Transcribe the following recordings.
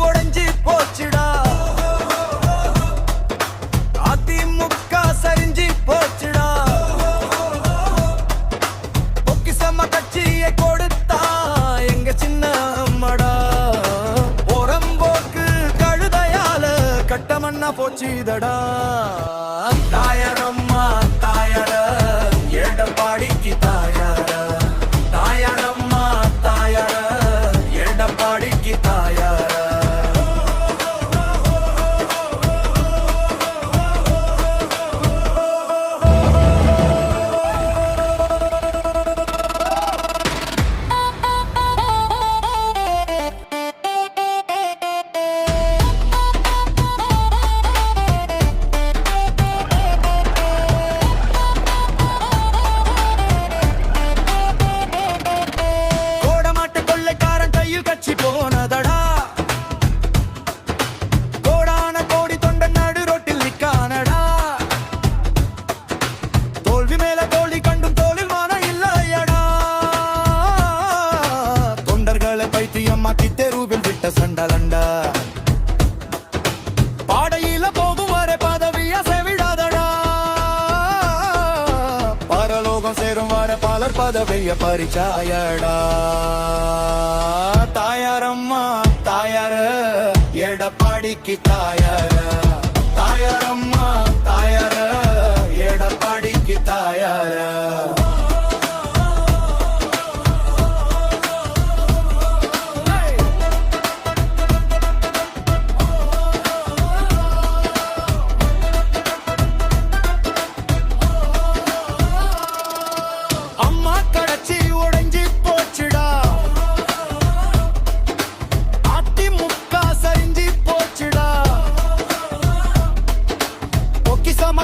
உடைஞ்சி போச்சுடா. அதிமுக சரிஞ்சி போச்சுடா. பொக்கிசம கட்சியை கொடுத்தா எங்க சின்ன அம்மடா. புறம்போக்கு கழுதையால கட்டமண்ணா போச்சுதடா. தாயாரம்மா தாயார எடப்பாடிக்கு தாயார. தாயாரம்மா தாயார எடப்பாடிக்கு தாயார. போனதடா கோடான கோடி தொண்ட நடு ரோட்டில் நிக்கானடா. தோல்வி மேல தோல்வி கண்டும் தோளில் மான இல்லையடா. தொண்டர்களை பைத்தியமாக்கி தெருவில் விட்ட சண்டலண்டா. பாடையில போகும் வரை பதவியா செவிடாதடா. பரலோகம் சேரும் வர பலர் பதவிய பறிச்சாயடா. தாயாரம்மா தாயார எடப்பாடிக்கு தாயார. தாயாரம்மா தாயார எடப்பாடிக்கு தாயார. அம்மா கடைச்சி உடைஞ்சி போச்சுடா.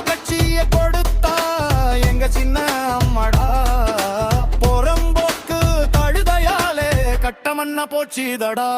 கட்சியை கொடுத்தா எங்க சின்ன அம்மடா. புறம்போக்கு கழுதையாலே கட்டமண்ண போச்சுதடா.